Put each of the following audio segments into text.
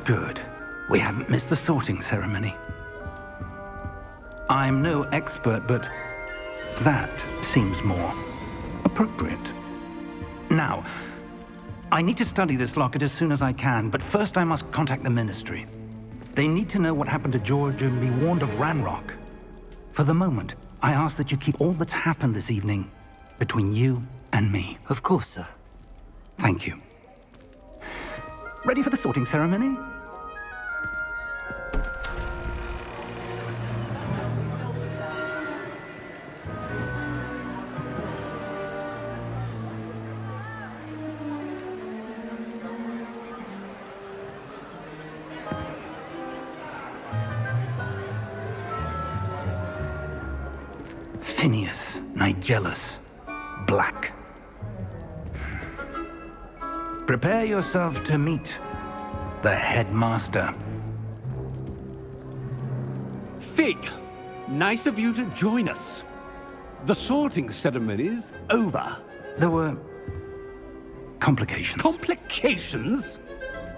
Good. We haven't missed the sorting ceremony. I'm no expert, but that seems more appropriate. Now, I need to study this locket as soon as I can, but first I must contact the Ministry. They need to know what happened to George and be warned of Ranrock. For the moment, I ask that you keep all that's happened this evening between you and me. Of course, sir. Thank you. Ready for the sorting ceremony? Phineas, Nigellus, Black. Prepare yourself to meet the headmaster. Fig, nice of you to join us. The sorting ceremony's over. There were complications. Complications?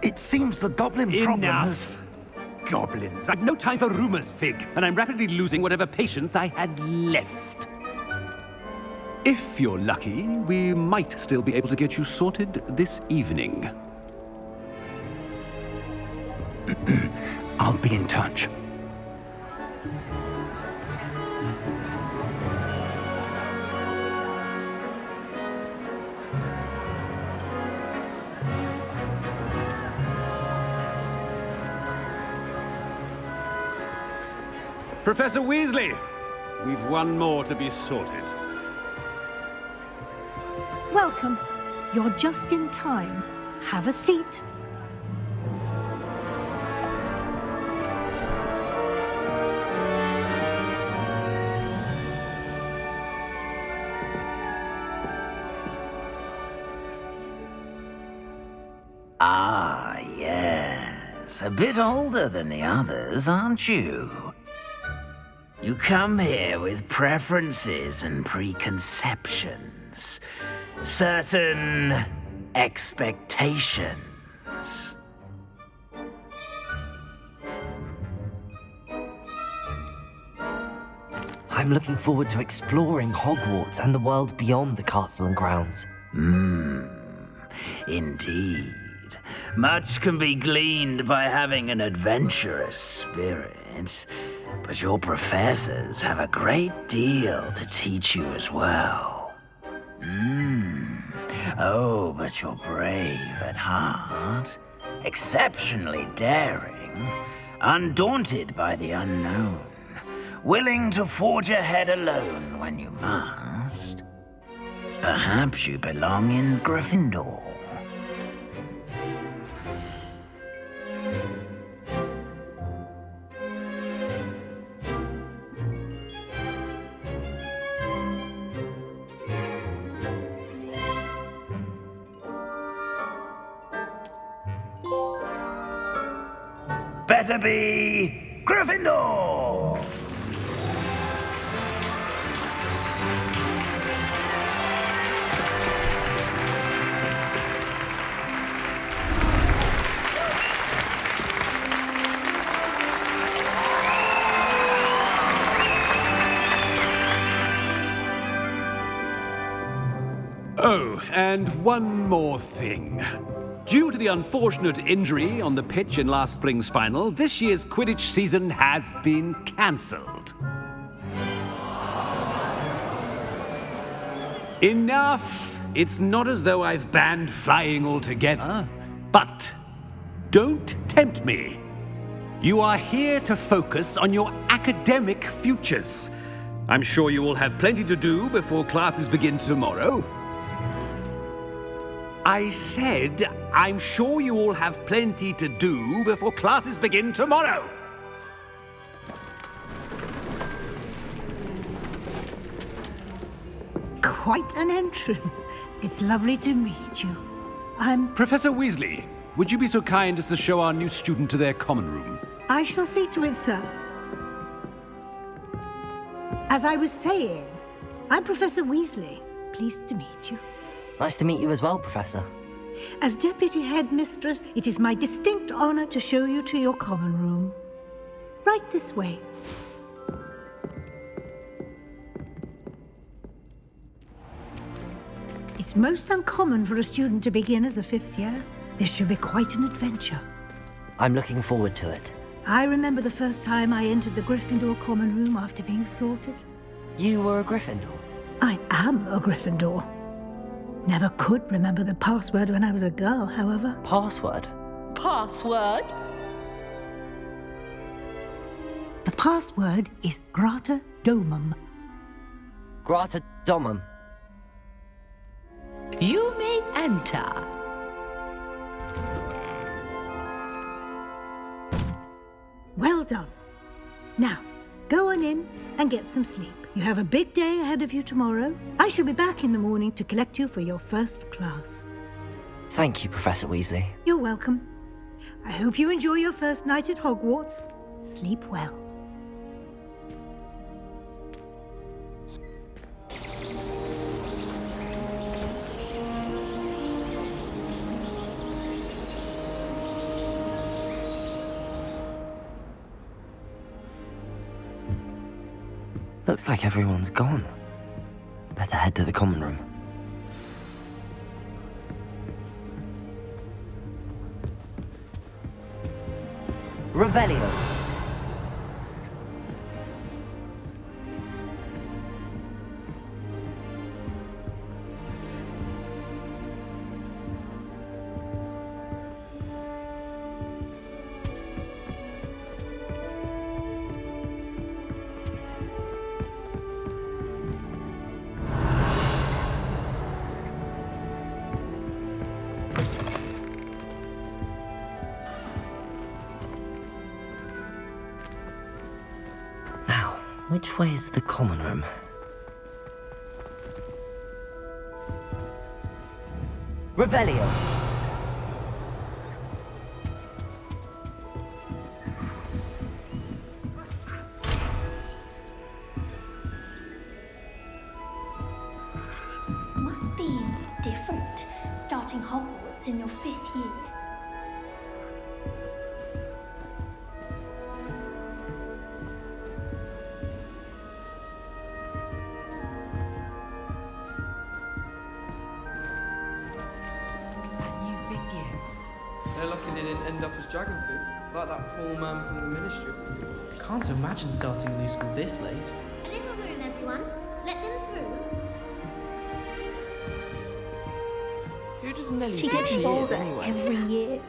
It seems the goblin problem has... Enough! Goblins. I've no time for rumors, Fig, and I'm rapidly losing whatever patience I had left. If you're lucky, we might still be able to get you sorted this evening. I'll be in touch. Professor Weasley, we've one more to be sorted. Welcome. You're just in time. Have a seat. Ah, yes. A bit older than the others, aren't you? You come here with preferences and preconceptions. Certain expectations. I'm looking forward to exploring Hogwarts and the world beyond the castle and grounds. Indeed. Much can be gleaned by having an adventurous spirit, but your professors have a great deal to teach you as well. Oh, but you're brave at heart, exceptionally daring, undaunted by the unknown, willing to forge ahead alone when you must. Perhaps you belong in Gryffindor. Better be Gryffindor! Oh, and one more thing. Due to the unfortunate injury on the pitch in last spring's final, this year's Quidditch season has been cancelled. Enough! It's not as though I've banned flying altogether, but don't tempt me. You are here to focus on your academic futures. I'm sure you will have plenty to do before classes begin tomorrow. I said, I'm sure you all have plenty to do before classes begin tomorrow. Quite an entrance. It's lovely to meet you. Professor Weasley, would you be so kind as to show our new student to their common room? I shall see to it, sir. As I was saying, I'm Professor Weasley. Pleased to meet you. Nice to meet you as well, Professor. As Deputy Headmistress, it is my distinct honor to show you to your common room. Right this way. It's most uncommon for a student to begin as a 5th year. This should be quite an adventure. I'm looking forward to it. I remember the first time I entered the Gryffindor common room after being sorted. You were a Gryffindor? I am a Gryffindor. Never could remember the password when I was a girl, however. Password? Password? The password is Grata Domum. Grata Domum. You may enter. Well done. Now, go on in and get some sleep. You have a big day ahead of you tomorrow. I shall be back in the morning to collect you for your first class. Thank you, Professor Weasley. You're welcome. I hope you enjoy your first night at Hogwarts. Sleep well. Looks like everyone's gone. Better head to the common room. Revelio. Which way is the common room? Revelio! Must be different, starting Hogwarts in your 5th year. They're lucky they didn't end up as dragon food, like that poor man from the ministry. Can't imagine starting a new school this late. A little room, everyone. Let them through. Who does Nelly She think gets she is bolder anyway? every year.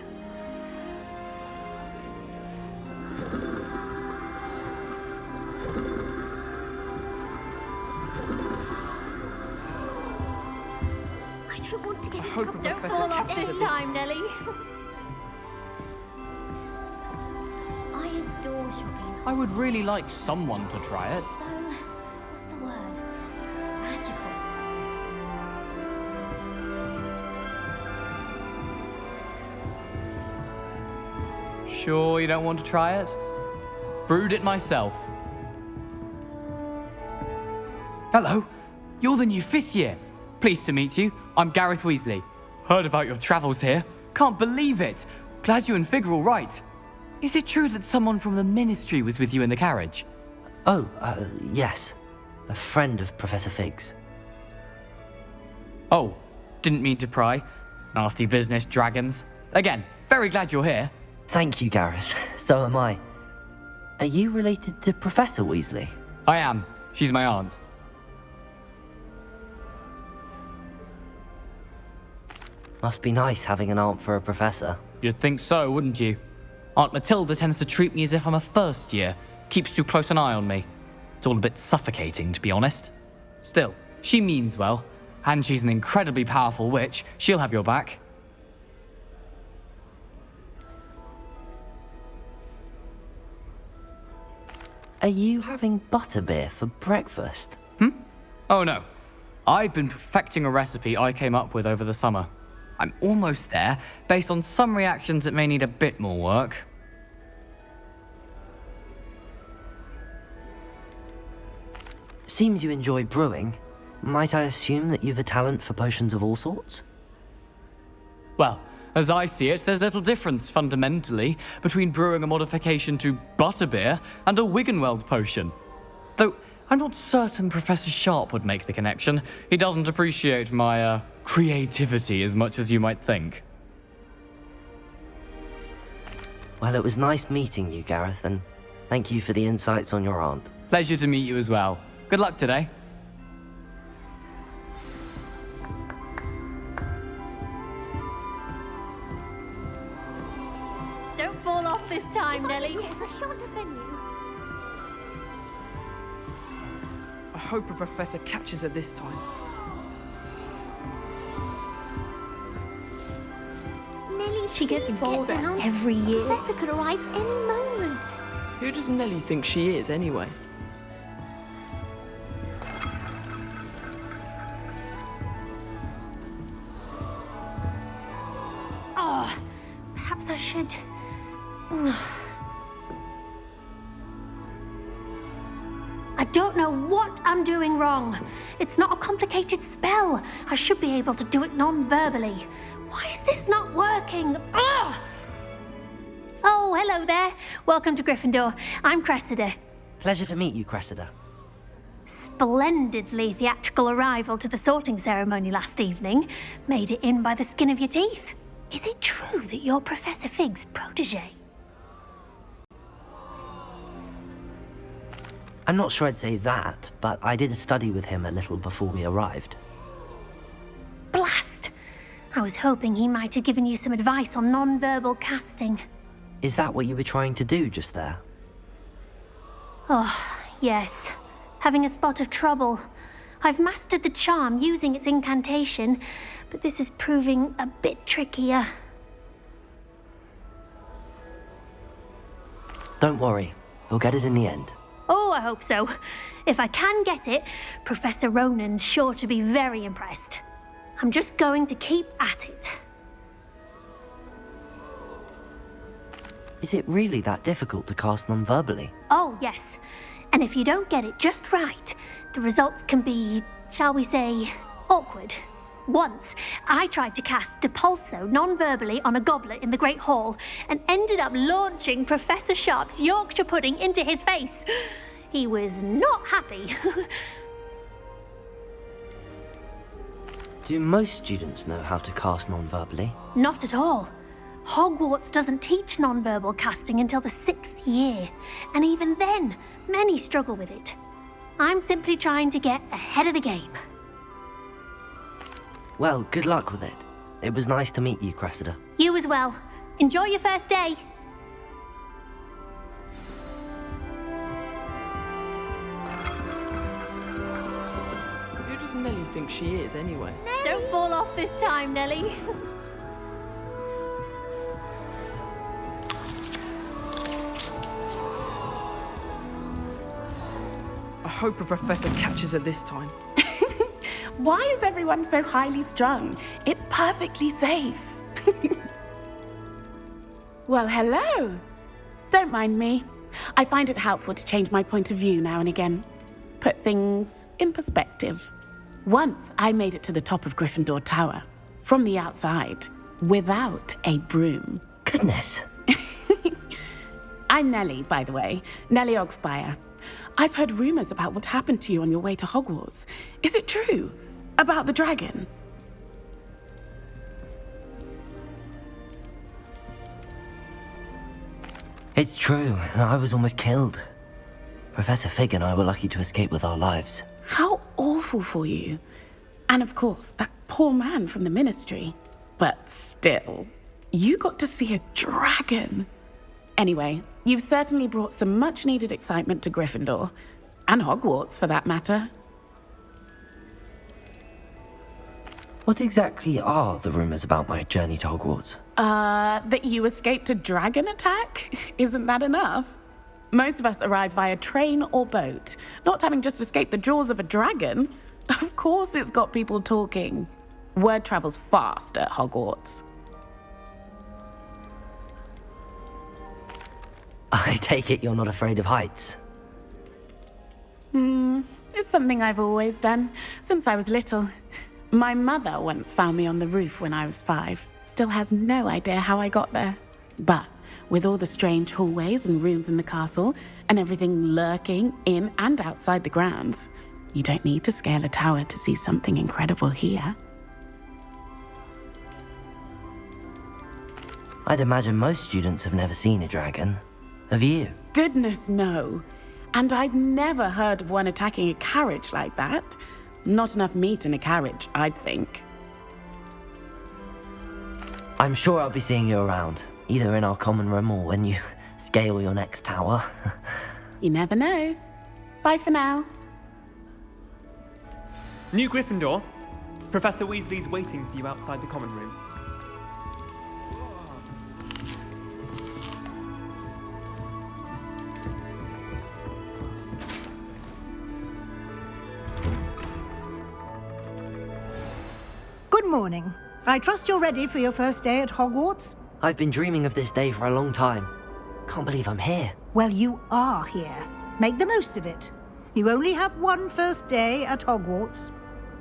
I don't want to get in hope trouble. a Don't professor fall off catches this her this time, Nelly. I adore shopping. I would really like someone to try it. So, what's the word? Magical. Sure you don't want to try it? Brewed it myself. Hello, you're the new 5th year. Pleased to meet you. I'm Gareth Weasley. Heard about your travels here. Can't believe it. Glad you and Fig are all right. Is it true that someone from the Ministry was with you in the carriage? Oh, yes. A friend of Professor Fig's. Oh, didn't mean to pry. Nasty business, dragons. Again, very glad you're here. Thank you, Gareth. So am I. Are you related to Professor Weasley? I am. She's my aunt. Must be nice having an aunt for a professor. You'd think so, wouldn't you? Aunt Matilda tends to treat me as if I'm a first year. Keeps too close an eye on me. It's all a bit suffocating, to be honest. Still, she means well. And she's an incredibly powerful witch. She'll have your back. Are you having butterbeer for breakfast? Oh no. I've been perfecting a recipe I came up with over the summer. I'm almost there. Based on some reactions, it may need a bit more work. Seems you enjoy brewing. Might I assume that you've a talent for potions of all sorts? Well, as I see it, there's little difference, fundamentally, between brewing a modification to butterbeer and a Wiggenweld potion. Though, I'm not certain Professor Sharp would make the connection. He doesn't appreciate my, creativity as much as you might think. Well, it was nice meeting you, Gareth, and thank you for the insights on your aunt. Pleasure to meet you as well. Good luck today. Don't fall off this time, Nellie. I shan't offend you. I hope a professor catches her this time. Nellie, She gets please bolder get down. every year. The professor could arrive any moment. Who does Nellie think she is, anyway? Oh, perhaps I should. I don't know what I'm doing wrong. It's not a complicated spell. I should be able to do it non-verbally. Why is this not working? Ugh! Oh, hello there. Welcome to Gryffindor. I'm Cressida. Pleasure to meet you, Cressida. Splendidly theatrical arrival to the sorting ceremony last evening. Made it in by the skin of your teeth. Is it true that you're Professor Fig's protege? I'm not sure I'd say that, but I did study with him a little before we arrived. Blast! I was hoping he might have given you some advice on non-verbal casting. Is that what you were trying to do just there? Oh, yes. Having a spot of trouble. I've mastered the charm using its incantation, but this is proving a bit trickier. Don't worry, we'll get it in the end. Oh, I hope so. If I can get it, Professor Ronan's sure to be very impressed. I'm just going to keep at it. Is it really that difficult to cast non-verbally? Oh, yes. And if you don't get it just right, the results can be, shall we say, awkward. Once, I tried to cast Depulso non-verbally on a goblet in the Great Hall and ended up launching Professor Sharp's Yorkshire pudding into his face. He was not happy. Do most students know how to cast non-verbally? Not at all. Hogwarts doesn't teach non-verbal casting until the 6th year, and even then, many struggle with it. I'm simply trying to get ahead of the game. Well, good luck with it. It was nice to meet you, Cressida. You as well. Enjoy your first day. Who does Nellie think she is, anyway? Don't fall off this time, Nellie. I hope a professor catches her this time. Why is everyone so highly strung? It's perfectly safe. Well, hello. Don't mind me. I find it helpful to change my point of view now and again. Put things in perspective. Once I made it to the top of Gryffindor Tower, from the outside, without a broom. Goodness. I'm Nellie, by the way. Nellie Ogspire. I've heard rumors about what happened to you on your way to Hogwarts. Is it true? About the dragon? It's true, and I was almost killed. Professor Fig and I were lucky to escape with our lives. How awful for you. And of course, that poor man from the Ministry. But still, you got to see a dragon. Anyway, you've certainly brought some much-needed excitement to Gryffindor. And Hogwarts, for that matter. What exactly are the rumors about my journey to Hogwarts? That you escaped a dragon attack? Isn't that enough? Most of us arrive via train or boat, not having just escaped the jaws of a dragon. Of course it's got people talking. Word travels fast at Hogwarts. I take it you're not afraid of heights. It's something I've always done, since I was little. My mother once found me on the roof when I was 5, still has no idea how I got there. But with all the strange hallways and rooms in the castle, and everything lurking in and outside the grounds, you don't need to scale a tower to see something incredible here. I'd imagine most students have never seen a dragon. Have you? Goodness, no. And I've never heard of one attacking a carriage like that. Not enough meat in a carriage, I'd think. I'm sure I'll be seeing you around, either in our common room or when you scale your next tower. You never know. Bye for now. New Gryffindor. Professor Weasley's waiting for you outside the common room. Good morning. I trust you're ready for your first day at Hogwarts? I've been dreaming of this day for a long time. Can't believe I'm here. Well, you are here. Make the most of it. You only have one first day at Hogwarts.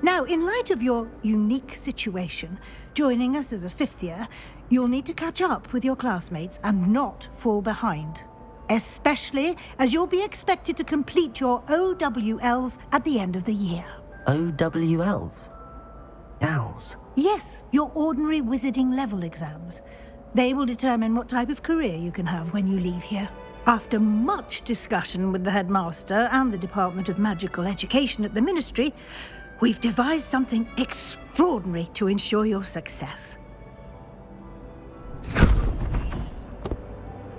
Now, in light of your unique situation, joining us as a fifth year, you'll need to catch up with your classmates and not fall behind. Especially as you'll be expected to complete your OWLs at the end of the year. OWLs? Owls? Yes, your ordinary wizarding level exams. They will determine what type of career you can have when you leave here. After much discussion with the headmaster and the Department of Magical Education at the Ministry, we've devised something extraordinary to ensure your success.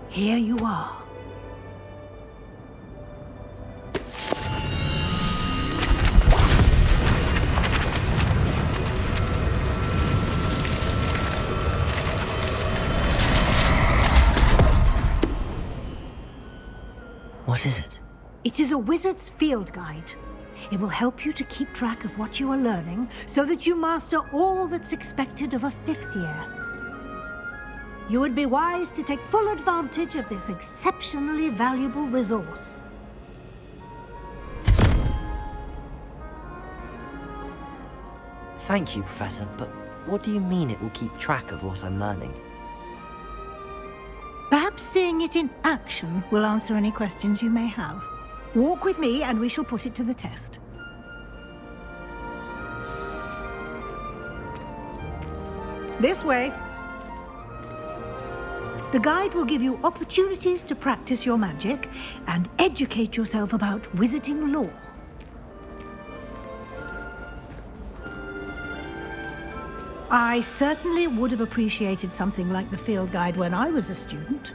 Here you are. What is it? It is a wizard's field guide. It will help you to keep track of what you are learning so that you master all that's expected of a fifth year. You would be wise to take full advantage of this exceptionally valuable resource. Thank you, Professor, but what do you mean it will keep track of what I'm learning? Perhaps seeing it in action will answer any questions you may have. Walk with me and we shall put it to the test. This way. The guide will give you opportunities to practice your magic and educate yourself about wizarding lore. I certainly would have appreciated something like the field guide when I was a student.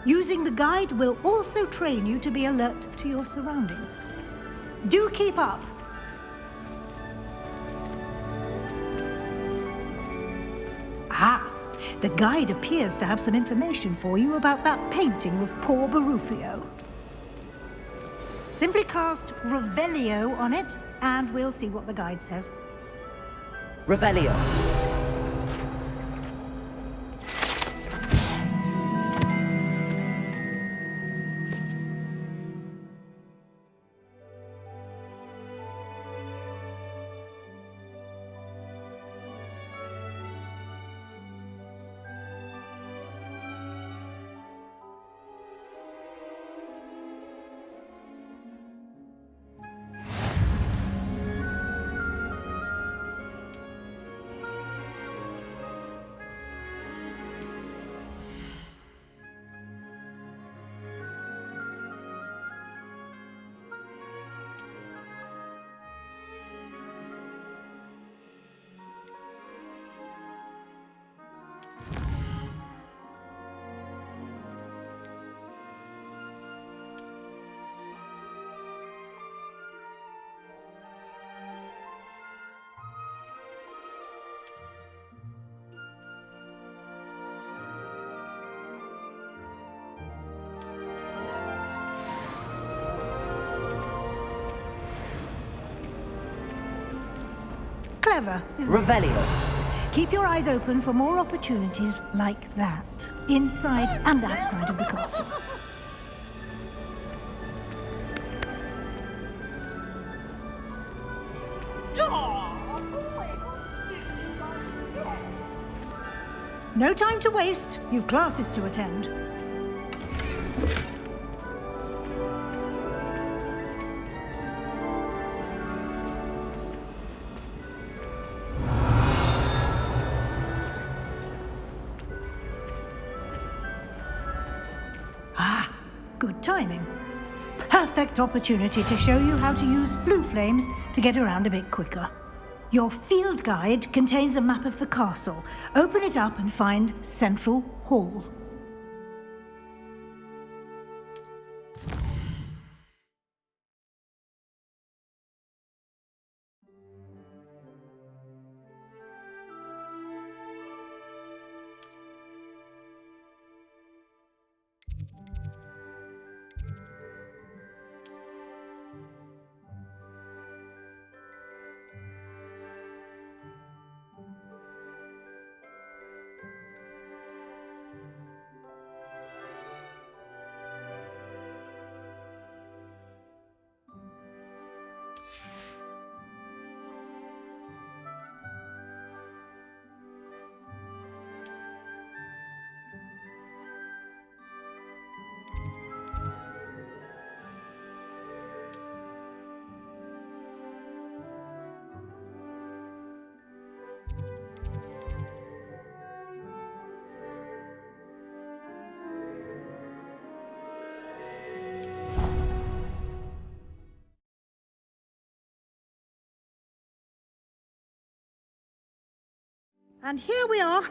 Using the guide will also train you to be alert to your surroundings. Do keep up. Ah, the guide appears to have some information for you about that painting of poor Barufio. Simply cast Revelio on it, and we'll see what the guide says. Revelio. Clever, isn't it? Revelio. Keep your eyes open for more opportunities like that, inside and outside of the castle. No time to waste. You've classes to attend. Ah, good timing. Perfect opportunity to show you how to use flue flames to get around a bit quicker. Your field guide contains a map of the castle. Open it up and find Central Hall. And here we are.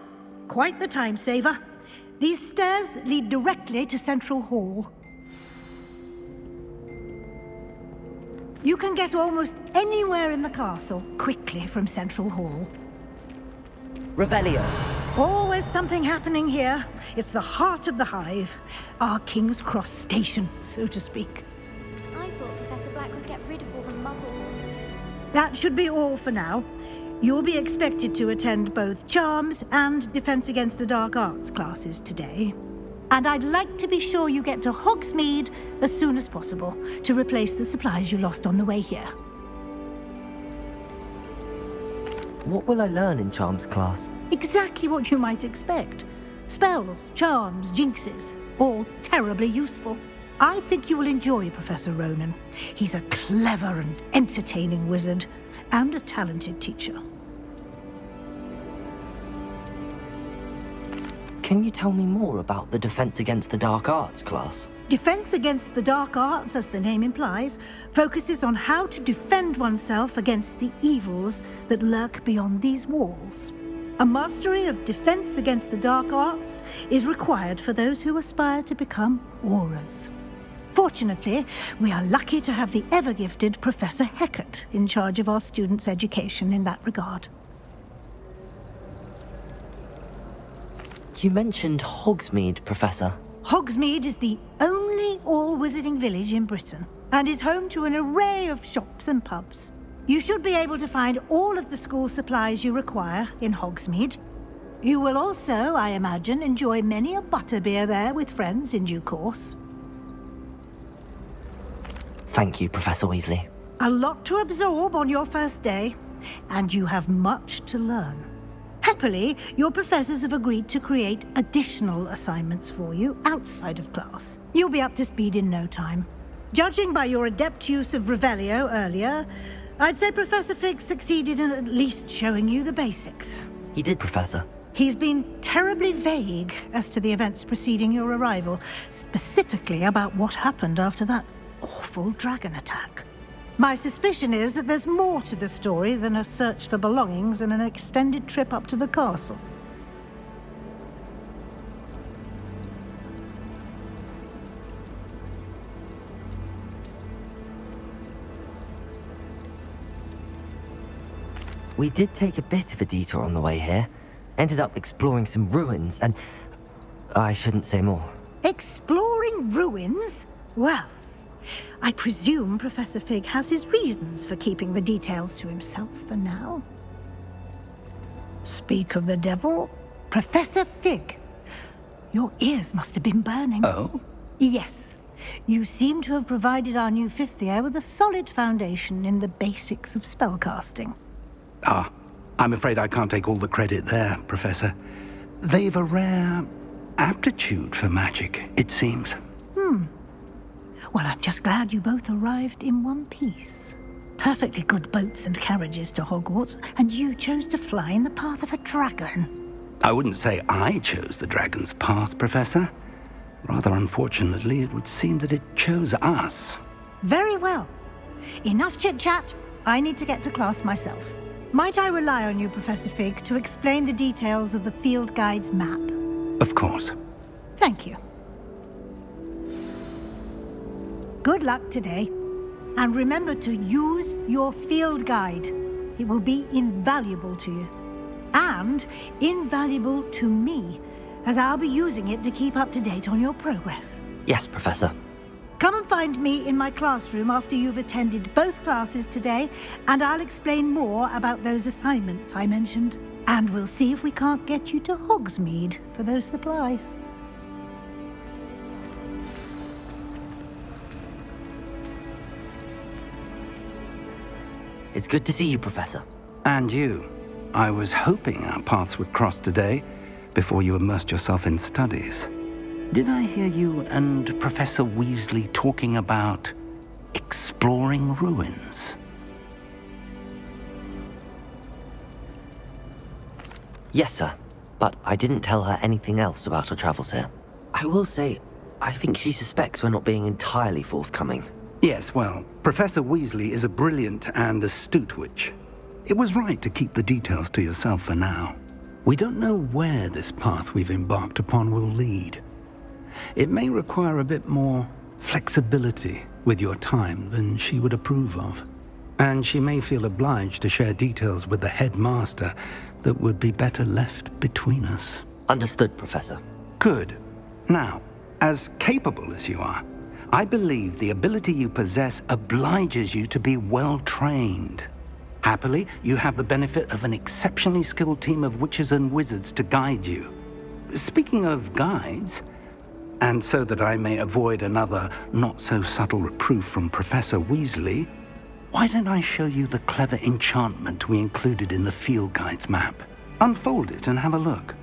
Quite the time saver. These stairs lead directly to Central Hall. You can get almost anywhere in the castle quickly from Central Hall. Revelio. Always something happening here. It's the heart of the hive. Our King's Cross station, so to speak. I thought Professor Black would get rid of all the muggles. That should be all for now. You'll be expected to attend both Charms and Defense Against the Dark Arts classes today. And I'd like to be sure you get to Hogsmeade as soon as possible to replace the supplies you lost on the way here. What will I learn in Charms class? Exactly what you might expect. Spells, charms, jinxes, all terribly useful. I think you will enjoy Professor Ronan. He's a clever and entertaining wizard, and a talented teacher. Can you tell me more about the Defense Against the Dark Arts class? Defense Against the Dark Arts, as the name implies, focuses on how to defend oneself against the evils that lurk beyond these walls. A mastery of Defense Against the Dark Arts is required for those who aspire to become Auras. Fortunately, we are lucky to have the ever-gifted Professor Hecat in charge of our students' education in that regard. You mentioned Hogsmeade, Professor. Hogsmeade is the only all-wizarding village in Britain and is home to an array of shops and pubs. You should be able to find all of the school supplies you require in Hogsmeade. You will also, I imagine, enjoy many a butterbeer there with friends in due course. Thank you, Professor Weasley. A lot to absorb on your first day, and you have much to learn. Happily, your professors have agreed to create additional assignments for you outside of class. You'll be up to speed in no time. Judging by your adept use of Revelio earlier, I'd say Professor Fig succeeded in at least showing you the basics. He did, Professor. He's been terribly vague as to the events preceding your arrival, specifically about what happened after that awful dragon attack. My suspicion is that there's more to the story than a search for belongings and an extended trip up to the castle. We did take a bit of a detour on the way here. Ended up exploring some ruins and... I shouldn't say more. Exploring ruins? Well, I presume Professor Fig has his reasons for keeping the details to himself for now. Speak of the devil, Professor Fig. Your ears must have been burning. Oh? Yes. You seem to have provided our new fifth year with a solid foundation in the basics of spellcasting. Ah, I'm afraid I can't take all the credit there, Professor. they've a rare aptitude for magic, it seems. Well, I'm just glad you both arrived in one piece. Perfectly good boats and carriages to Hogwarts, and you chose to fly in the path of a dragon. I wouldn't say I chose the dragon's path, Professor. Rather unfortunately, it would seem that it chose us. Very well. Enough chit-chat. I need to get to class myself. Might I rely on you, Professor Fig, to explain the details of the field guide's map? Of course. Thank you. Good luck today. And remember to use your field guide. It will be invaluable to you. And invaluable to me, as I'll be using it to keep up to date on your progress. Yes, Professor. Come and find me in my classroom after you've attended both classes today, and I'll explain more about those assignments I mentioned. And we'll see if we can't get you to Hogsmeade for those supplies. It's good to see you, Professor. And you. I was hoping our paths would cross today, before you immersed yourself in studies. Did I hear you and Professor Weasley talking about exploring ruins? Yes, sir. But I didn't tell her anything else about her travels here. I will say, I think she suspects we're not being entirely forthcoming. Yes, well, Professor Weasley is a brilliant and astute witch. It was right to keep the details to yourself for now. We don't know where this path we've embarked upon will lead. It may require a bit more flexibility with your time than she would approve of. And she may feel obliged to share details with the headmaster that would be better left between us. Understood, Professor. Good. Now, as capable as you are, I believe the ability you possess obliges you to be well trained. Happily, you have the benefit of an exceptionally skilled team of witches and wizards to guide you. Speaking of guides, and so that I may avoid another not-so-subtle reproof from Professor Weasley, why don't I show you the clever enchantment we included in the field guide's map? Unfold it and have a look.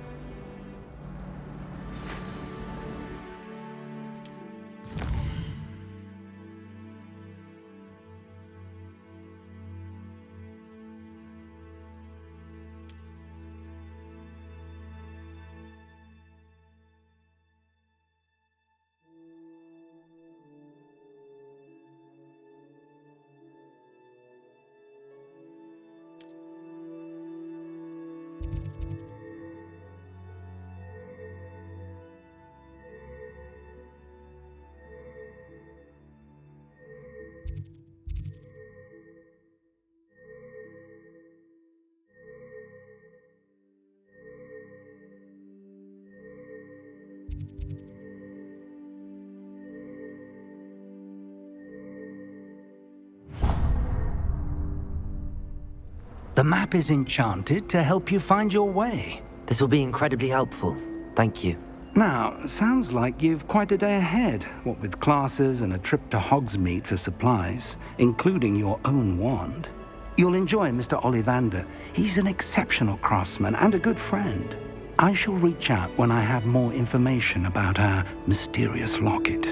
The map is enchanted to help you find your way. This will be incredibly helpful. Thank you. Now, sounds like you've quite a day ahead, what with classes and a trip to Hogsmeade for supplies, including your own wand. You'll enjoy Mr. Ollivander. He's an exceptional craftsman and a good friend. I shall reach out when I have more information about our mysterious locket.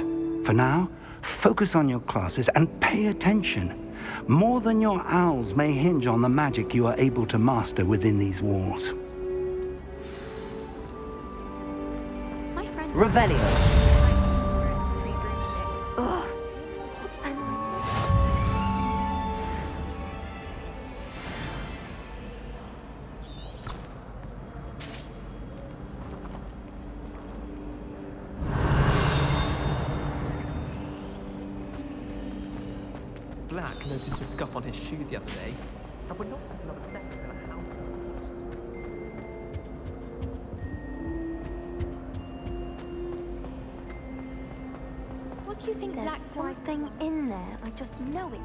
For now, focus on your classes and pay attention. More than your owls may hinge on the magic you are able to master within these walls. Revelio. Ugh. Black noticed the scuff on his shoe the other day. I would not have another second in a house. What do you think There's something in there. I just know it.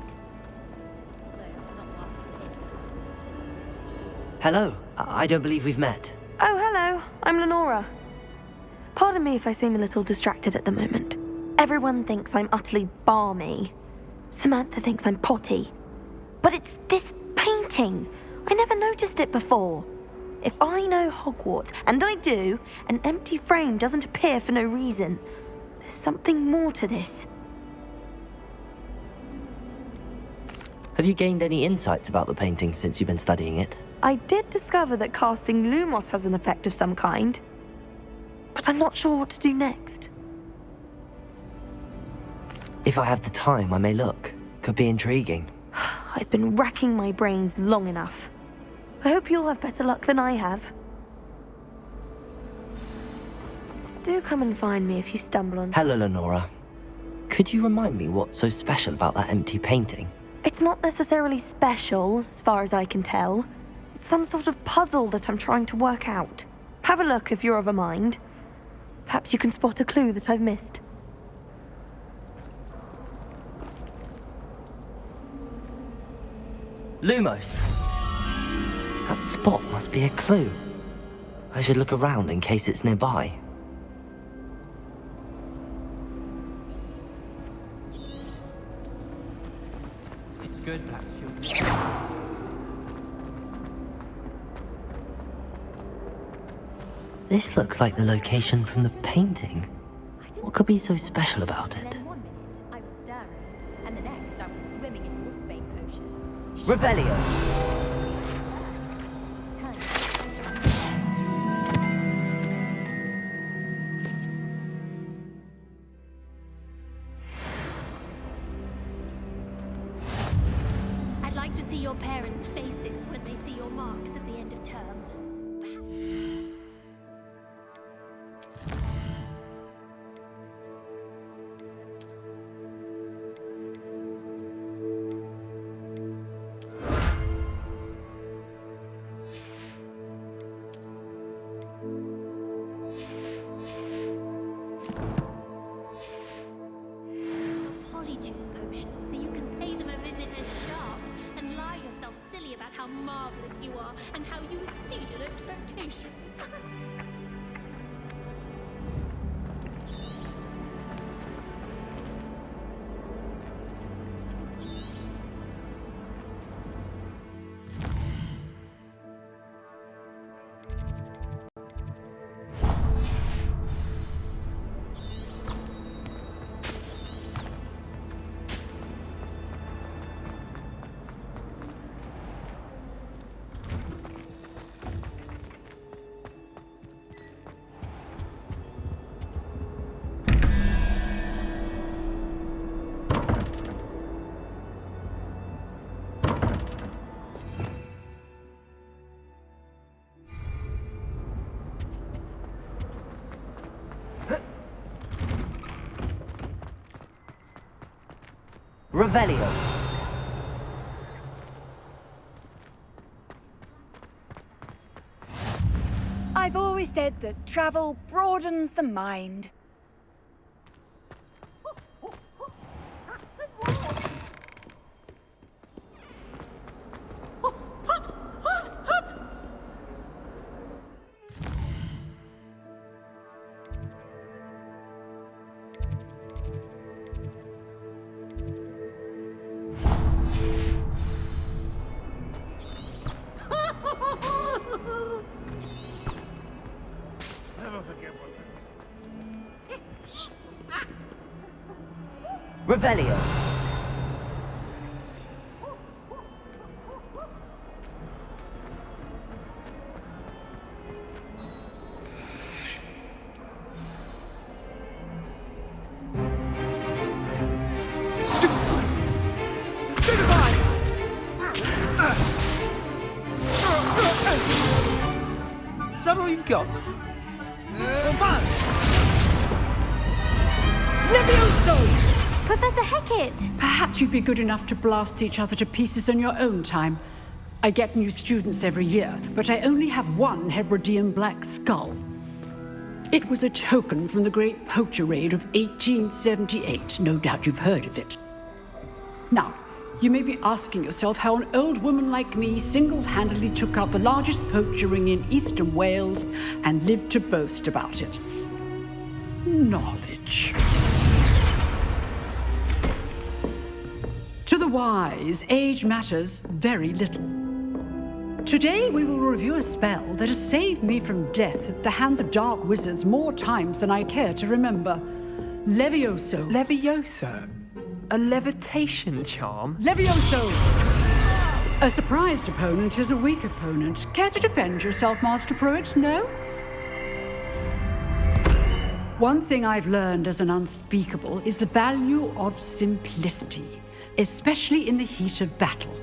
Hello. I don't believe we've met. Oh, hello. I'm Lenora. Pardon me if I seem a little distracted at the moment. Everyone thinks I'm utterly balmy. Samantha thinks I'm potty. But it's this painting. I never noticed it before. If I know Hogwarts, and I do, an empty frame doesn't appear for no reason. There's something more to this. Have you gained any insights about the painting since you've been studying it? I did discover that casting Lumos has an effect of some kind, but I'm not sure what to do next. If I have the time, I may look. Could be intriguing. I've been racking my brains long enough. I hope you'll have better luck than I have. Do come and find me if you stumble on... Hello, Lenora. Could you remind me what's so special about that empty painting? It's not necessarily special, as far as I can tell. It's some sort of puzzle that I'm trying to work out. Have a look if you're of a mind. Perhaps you can spot a clue that I've missed. Lumos! That spot must be a clue. I should look around in case it's nearby. It's good, Black. This looks like the location from the painting. What could be so special about it? Revelio! I'd like to see your parents' faces when they see your marks at the end of term. Polyjuice potion, so you can pay them a visit as sharp and lie yourself silly about how marvelous you are and how you exceeded expectations. Revelio! I've always said that travel broadens the mind. Revelio! Is that all you've got? Levioso! Professor Hecat! Perhaps you'd be good enough to blast each other to pieces on your own time. I get new students every year, but I only have one Hebridean black skull. It was a token from the Great Poacher Raid of 1878. No doubt you've heard of it. Now, you may be asking yourself how an old woman like me single-handedly took out the largest poacher ring in eastern Wales and lived to boast about it. Knowledge. To the wise, age matters very little. today we will review a spell that has saved me from death at the hands of dark wizards more times than I care to remember. Levioso. Levioso? A levitation charm? Levioso! A surprised opponent is a weak opponent. Care to defend yourself, Master Pruitt? No? One thing I've learned as an unspeakable is the value of simplicity, especially in the heat of battle.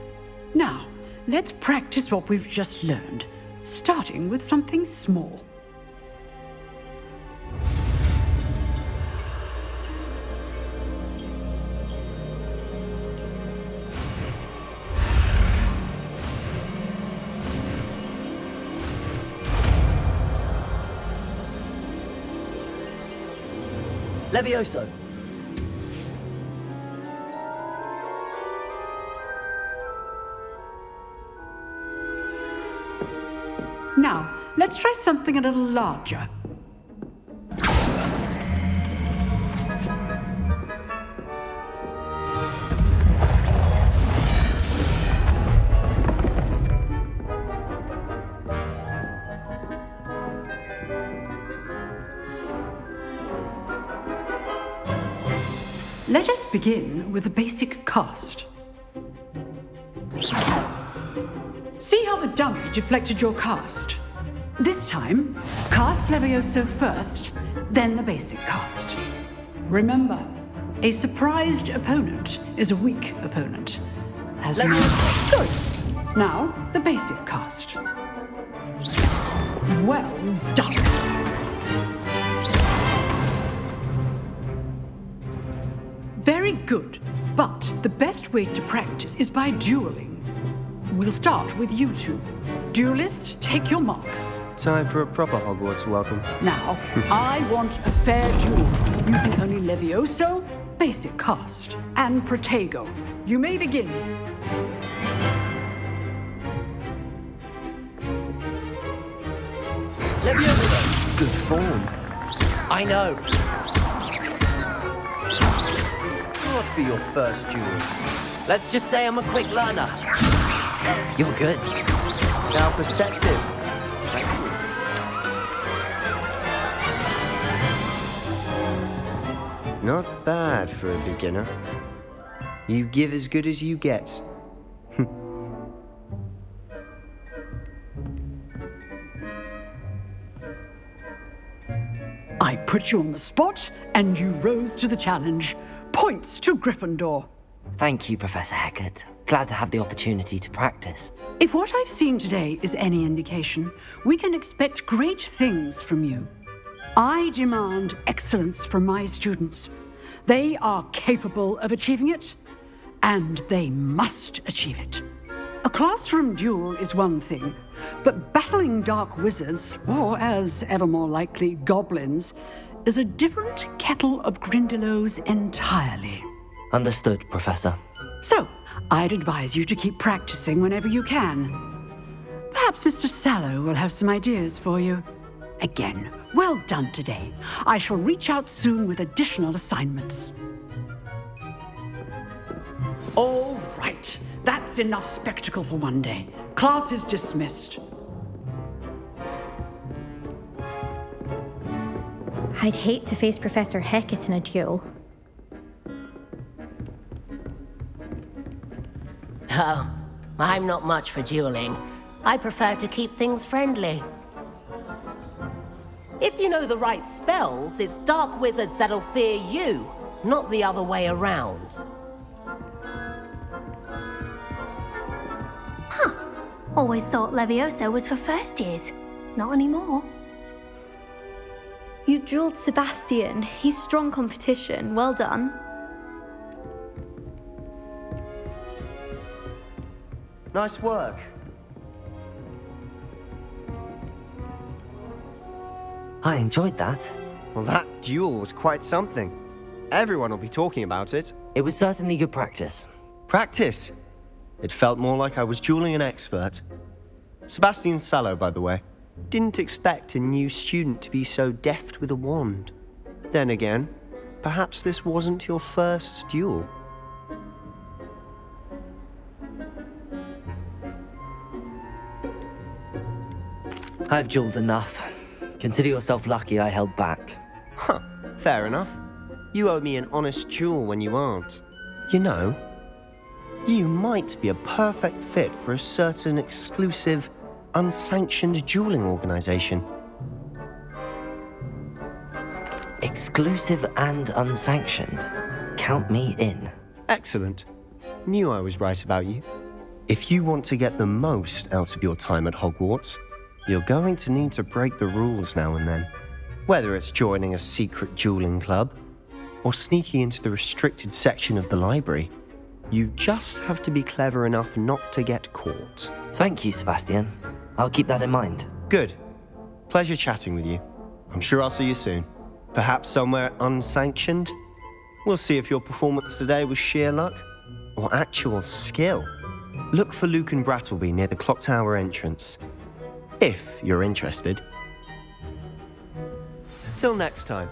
Now, let's practice what we've just learned, starting with something small. Levioso. Now, let's try something a little larger. Let us begin with the basic cast. See how the dummy deflected your cast? This time, cast Levioso first, then the basic cast. Remember, a surprised opponent is a weak opponent. As we know. Good. Now, the basic cast. Well done. Very good, but the best way to practice is by dueling. We'll start with you two. Duelists, take your marks. Time for a proper Hogwarts welcome. Now, I want a fair duel, using only Levioso, basic cast, and Protego. You may begin. Levioso. Good form. I know. What be your first duel? Let's just say I'm a quick learner. You're good. Now perceptive. Thank you. Not bad for a beginner. You give as good as you get. I put you on the spot, and you rose to the challenge. Points to Gryffindor. Thank you, Professor Hecat. Glad to have the opportunity to practice. If what I've seen today is any indication, we can expect great things from you. I demand excellence from my students. They are capable of achieving it, and they must achieve it. A classroom duel is one thing, but battling dark wizards, or as ever more likely, goblins, is a different kettle of Grindylows entirely. Understood, Professor. So, I'd advise you to keep practicing whenever you can. Perhaps Mr. Sallow will have some ideas for you. Again, well done today. I shall reach out soon with additional assignments. All right. That's enough spectacle for one day. Class is dismissed. I'd hate to face Professor Hecat in a duel. Oh, I'm not much for dueling. I prefer to keep things friendly. If you know the right spells, it's dark wizards that'll fear you, not the other way around. Huh. Always thought Levioso was for first years. Not anymore. You dueled Sebastian. He's strong competition. Well done. Nice work. I enjoyed that. Well, that duel was quite something. Everyone will be talking about it. It was certainly good practice. Practice? It felt more like I was dueling an expert. Sebastian Sallow, by the way. Didn't expect a new student to be so deft with a wand. Then again, perhaps this wasn't your first duel. I've dueled enough. Consider yourself lucky I held back. Huh, fair enough. You owe me an honest duel when you aren't. You know, you might be a perfect fit for a certain exclusive, unsanctioned dueling organization. Exclusive and unsanctioned. Count me in. Excellent. Knew I was right about you. If you want to get the most out of your time at Hogwarts, you're going to need to break the rules now and then. Whether it's joining a secret dueling club, or sneaking into the restricted section of the library, you just have to be clever enough not to get caught. Thank you, Sebastian. I'll keep that in mind. Good. Pleasure chatting with you. I'm sure I'll see you soon. Perhaps somewhere unsanctioned? We'll see if your performance today was sheer luck or actual skill. Look for Luke and Brattleby near the clock tower entrance, if you're interested. Till next time.